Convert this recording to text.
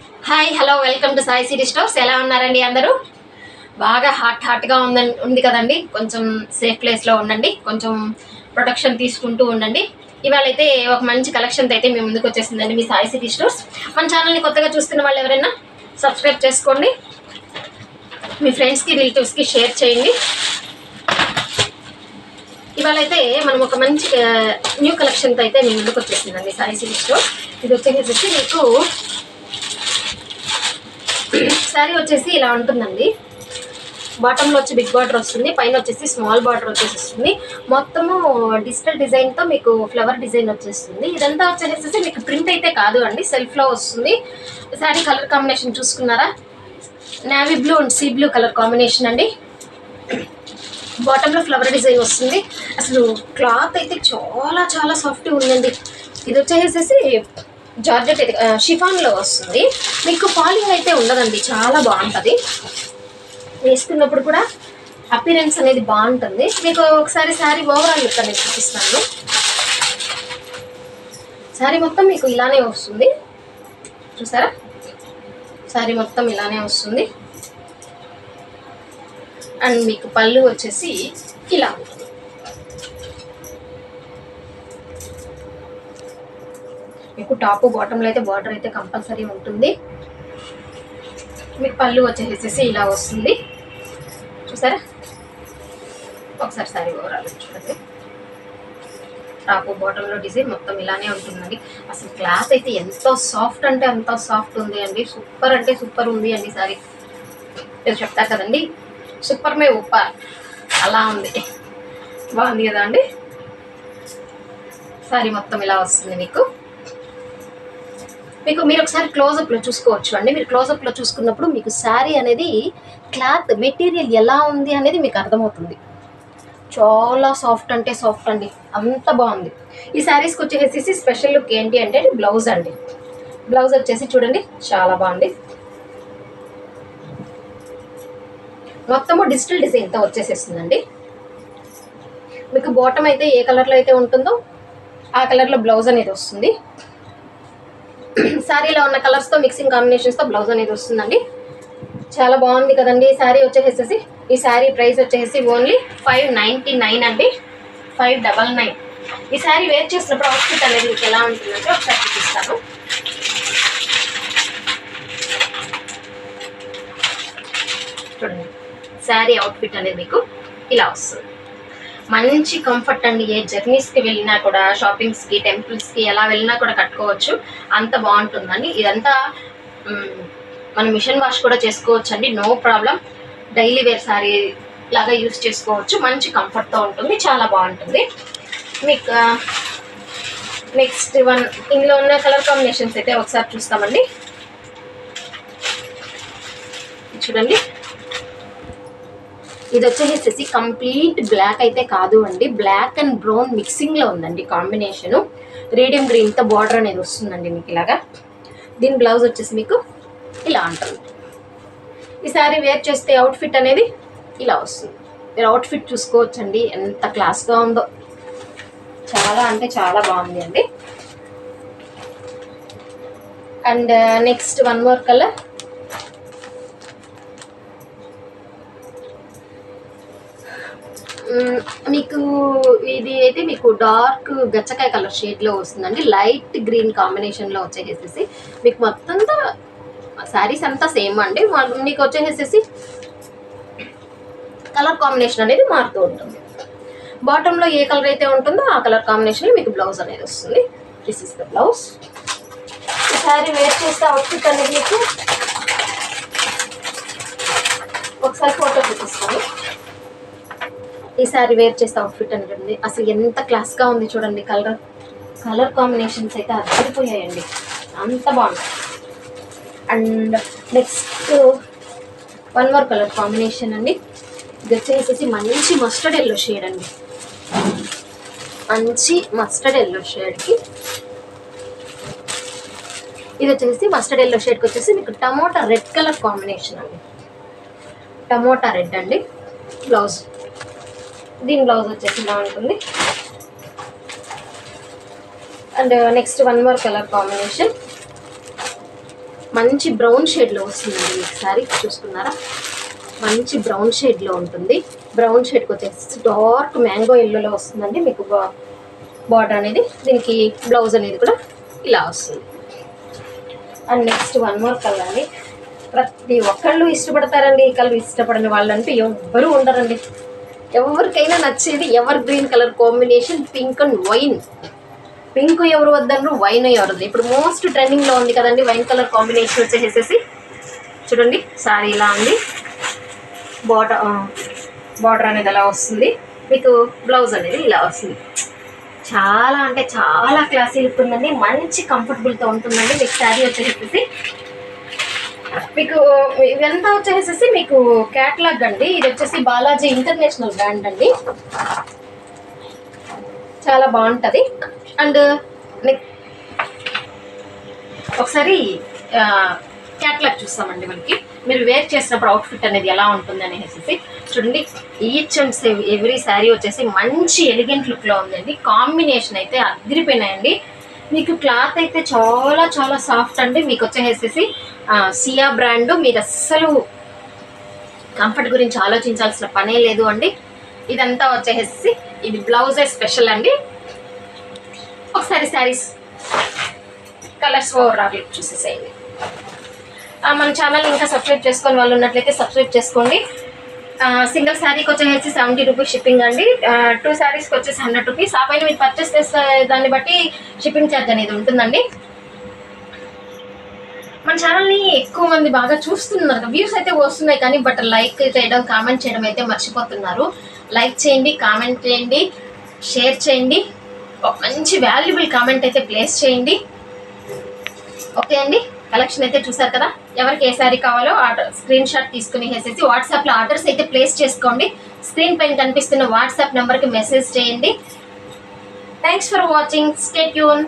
Hi hello welcome to Sai city stores. ఎలా ఉన్నారండి అందరూ? బాగా హాట్గా ఉంది కదండి. కొంచెం సేఫ్ ప్లేస్లో ఉండండి, కొంచెం ప్రొటెక్షన్ తీసుకుంటూ ఉండండి. ఇవాళ అయితే ఒక మంచి కలెక్షన్తో అయితే మీ ముందుకు వచ్చేసిందండి మీ సాయి సిటీ స్టోర్స్. మన ఛానల్ని కొత్తగా చూస్తున్న వాళ్ళు ఎవరైనా సబ్స్క్రైబ్ చేసుకోండి, మీ ఫ్రెండ్స్కి రిలేటివ్స్కి షేర్ చేయండి. ఇవాళ అయితే మనం ఒక మంచి న్యూ కలెక్షన్తో అయితే మీ ముందుకు వచ్చేసిందండి సాయి సిటీ స్టోర్. ఇది వచ్చేసి మీకు శారీ వచ్చేసి ఇలా ఉంటుందండి. బాటంలో వచ్చి బిగ్ బార్డర్ వస్తుంది, పైన వచ్చేసి స్మాల్ బార్డర్ వచ్చేస్తుంది. మొత్తము డిజిటల్ డిజైన్తో మీకు ఫ్లవర్ డిజైన్ వచ్చేస్తుంది. ఇదంతా వచ్చేసి మీకు ప్రింట్ అయితే కాదు అండి, సెల్ఫ్లో వస్తుంది. శారీ కలర్ కాంబినేషన్ చూసుకున్నారా? Navy blue and sea blue colour combination అండి. బాటంలో ఫ్లవర్ డిజైన్ వస్తుంది. అసలు క్లాత్ అయితే చాలా చాలా సాఫ్ట్గా ఉందండి. ఇది వచ్చేసేసి జార్జెట్ షిఫాన్లో వస్తుంది. మీకు ఫాలింగ్ అయితే ఉండదండి, చాలా బాగుంటుంది. వేసుకున్నప్పుడు కూడా అపిరెన్స్ అనేది బాగుంటుంది. మీకు ఒకసారి శారీ ఓవరాల్ లుక్ అనేది చూపిస్తాను. శారీ మొత్తం మీకు ఇలానే వస్తుంది, చూసారా? శారీ మొత్తం ఇలానే వస్తుంది. అండ్ మీకు పళ్ళు వచ్చేసి ఇలా ఉంటుంది. మీకు టాప్ బాటంలో అయితే బార్డర్ అయితే కంపల్సరీ ఉంటుంది. మీకు పళ్ళు వచ్చేసేసి ఇలా వస్తుంది, చూసారా? ఒకసారి సారీ ఓవరాల్ చూడండి. టాప్ బాటంలో డిజైన్ మొత్తం ఇలానే ఉంటుందండి. అసలు క్లాత్ అయితే ఎంతో సాఫ్ట్ అంటే అంత సాఫ్ట్ ఉంది అండి. సూపర్ అంటే సూపర్ ఉంది అండి సారీ. నేను చెప్తా కదండి, సూపర్ మే ఉప్పర్ అలా ఉంది. బాగుంది కదా అండి. సారీ మొత్తం ఇలా వస్తుంది. మీకు మీరు ఒకసారి క్లోజప్లో చూసుకోవచ్చు అండి. మీరు క్లోజప్లో చూసుకున్నప్పుడు మీకు శారీ అనేది క్లాత్ మెటీరియల్ ఎలా ఉంది అనేది మీకు అర్థమవుతుంది. చాలా సాఫ్ట్ అంటే సాఫ్ట్ అండి, అంత బాగుంది. ఈ శారీస్కి వచ్చేసి స్పెషల్ లుక్ ఏంటి అంటే బ్లౌజ్ అండి. బ్లౌజ్ వచ్చేసి చూడండి, చాలా బాగుంది. మొత్తము డిజిటల్ డిజైన్తో వచ్చేసేస్తుందండి. మీకు బాటమ్ అయితే ఏ కలర్లో అయితే ఉంటుందో ఆ కలర్లో బ్లౌజ్ అనేది వస్తుంది. శారీలో ఉన్న కలర్స్తో మిక్సింగ్ కాంబినేషన్స్తో బ్లౌజ్ అనేది వస్తుందండి. చాలా బాగుంది కదండి. శారీ వచ్చేసేసి ఈ శారీ ప్రైస్ వచ్చేసి ఓన్లీ 599 అండి, 599. ఈ శారీ వేర్ చేసినప్పుడు అవుట్ఫిట్ అనేది మీకు ఎలా ఉంటుందంటే ఒకసారి చూపిస్తాను. చూడండి, శారీ అవుట్ఫిట్ అనేది మీకు ఇలా వస్తుంది. మంచి కంఫర్ట్ అండి. ఏ జర్నీస్కి వెళ్ళినా కూడా, షాపింగ్స్కి, టెంపుల్స్కి ఎలా వెళ్ళినా కూడా కట్టుకోవచ్చు, అంత బాగుంటుందండి. ఇదంతా మనం మిషన్ వాష్ కూడా చేసుకోవచ్చు అండి, no problem. Daily wear sari లాగా యూస్ చేసుకోవచ్చు. మంచి కంఫర్ట్తో ఉంటుంది, చాలా బాగుంటుంది. మీకు నెక్స్ట్ వన్ ఇందులో ఉన్న కలర్ కాంబినేషన్స్ అయితే ఒకసారి చూస్తామండి. చూడండి, ఇది వచ్చేసేసి కంప్లీట్ బ్లాక్ అయితే కాదు అండి, బ్లాక్ అండ్ బ్రౌన్ మిక్సింగ్లో ఉందండి కాంబినేషను. రేడియం గ్రీన్తో బార్డర్ అనేది వస్తుందండి మీకు ఇలాగా. దీని బ్లౌజ్ వచ్చేసి మీకు ఇలా ఉంటుంది. ఈ శారీ వేర్ చేస్తే అవుట్ఫిట్ అనేది ఇలా వస్తుంది. మీరు అవుట్ఫిట్ చూసుకోవచ్చండి, ఎంత క్లాస్గా ఉందో. చాలా అంటే చాలా బాగుంది అండి. And next one more colour. మీకు ఇది అయితే మీకు డార్క్ గచ్చకాయ కలర్ షేడ్లో వస్తుందండి. లైట్ గ్రీన్ కాంబినేషన్లో వచ్చేసేసి మీకు మొత్తం శారీస్ అంతా సేమ్ అండి. మీకు వచ్చేసేసి కలర్ కాంబినేషన్ అనేది మారుతూ ఉంటుంది. బాటంలో ఏ కలర్ అయితే ఉంటుందో ఆ కలర్ కాంబినేషన్లో మీకు బ్లౌజ్ అనేది వస్తుంది. This is the blouse. ఈ శారీ వేర్ చేస్తే అవుట్ఫిట్ అనేది మీకు ఒకసారి ఫోటో చూపిస్తాను. ఈ శారీ వేర్ చేస్తే అవుట్ఫిట్ అనేది అసలు ఎంత క్లాస్గా ఉంది చూడండి. కలర్ కాంబినేషన్స్ అయితే అదిరిపోయాయండి, అంత బాగుంది. And next one more colour combination అండి. ఇది వచ్చేసేసి మంచి మస్టర్డ్ ఎల్లో షేడ్ అండి. మంచి మస్టర్డ్ ఎల్లో షేడ్కి ఇది వచ్చేసి మస్టర్డ్ ఎల్లో షేడ్కి వచ్చేసి మీకు టమోటా రెడ్ కలర్ కాంబినేషన్ అండి. టమోటా రెడ్ అండి బ్లౌజ్. దీని బ్లౌజ్ వచ్చేసి ఇలా ఉంటుంది. And next one more colour combination. మంచి బ్రౌన్ షేడ్లో వస్తుందండి మీకు శారీ. చూసుకున్నారా, మంచి బ్రౌన్ షేడ్లో ఉంటుంది. బ్రౌన్ షేడ్కి వచ్చేసి డార్క్ మ్యాంగో ఎల్లోలో వస్తుందండి మీకు బార్డర్ అనేది. దీనికి బ్లౌజ్ అనేది కూడా ఇలా వస్తుంది. And next one more colour అండి. ప్రతి ఒక్కళ్ళు ఇష్టపడతారండి ఈ కలర్. ఇష్టపడని వాళ్ళంటే ఎవ్వరూ ఉండరండి. ఎవరికైనా నచ్చేది ever green colour combination, pink and wine. Pink ఎవరు వద్దన్నారు, వైన్ ఎవరు వద్దు. ఇప్పుడు మోస్ట్ ట్రెండింగ్లో ఉంది కదండి వైన్ కలర్ కాంబినేషన్ వచ్చేసేసి. చూడండి సారీ ఇలా ఉంది, బార్డర్ అనేది ఎలా వస్తుంది, మీకు బ్లౌజ్ అనేది ఇలా వస్తుంది. చాలా అంటే చాలా క్లాసీ లుక్ ఉందండి. మంచి కంఫర్టబుల్తో ఉంటుందండి మీకు శారీ వచ్చేసేసి. మీకు ఇదంతా వచ్చేసేసి మీకు క్యాట్లాగ్ అండి. ఇది వచ్చేసి బాలాజీ ఇంటర్నేషనల్ బ్రాండ్ అండి. చాలా బాగుంటుంది. అండ్ ఒకసారి క్యాట్లాగ్ చూస్తామండి. మనకి మీరు వేర్ చేసినప్పుడు అవుట్ఫిట్ అనేది ఎలా ఉంటుంది అనేసి చూడండి. ఈచ్ అండ్ ఎవ్రీ శారీ వచ్చేసి మంచి ఎలిగెంట్ లుక్లో ఉందండి. కాంబినేషన్ అయితే అదిరిపోయినాయండి. మీకు క్లాత్ అయితే చాలా చాలా సాఫ్ట్ అండి. మీకు వచ్చేసేసి సియా బ్రాండ్. మీరు అస్సలు కంఫర్ట్ గురించి ఆలోచించాల్సిన పనే లేదు అండి. ఇదంతా వచ్చేసేసి ఇది బ్లౌజే స్పెషల్ అండి. ఒకసారి శారీస్ కలర్స్ ఓవరాల్ చూసేసేయండి. మన ఛానల్ ఇంకా సబ్స్క్రైబ్ చేసుకొని వాళ్ళు ఉన్నట్లయితే సబ్స్క్రైబ్ చేసుకోండి. సింగిల్ శారీకి వచ్చేసి 70 రూపీస్ షిప్పింగ్ అండి. 2 శారీస్కి వచ్చేసి 100 రూపీస్. ఆ పైన మీరు పర్చేస్ చేసే దాన్ని బట్టి షిప్పింగ్ ఛార్జ్ అనేది ఉంటుందండి. మన ఛానల్ని ఎక్కువ మంది బాగా చూస్తున్నారు, వ్యూస్ అయితే వస్తున్నాయి కానీ బట్ లైక్ చేయడం కామెంట్ చేయడం అయితే మర్చిపోతున్నారు. లైక్ చేయండి, కామెంట్ చేయండి, షేర్ చేయండి, ఒక మంచి వాల్యుబుల్ కామెంట్ అయితే ప్లేస్ చేయండి. ఓకే అండి, కలెక్షన్ అయితే చూసారు కదా. ఎవరికి ఏ శారీ కావాలో ఆర్డర్ స్క్రీన్ షాట్ తీసుకుని వేసేసి వాట్సాప్లో ఆర్డర్స్ అయితే ప్లేస్ చేసుకోండి. స్క్రీన్ పైన కనిపిస్తున్న వాట్సాప్ నెంబర్కి మెసేజ్ చేయండి. Thanks for watching. Stay tune.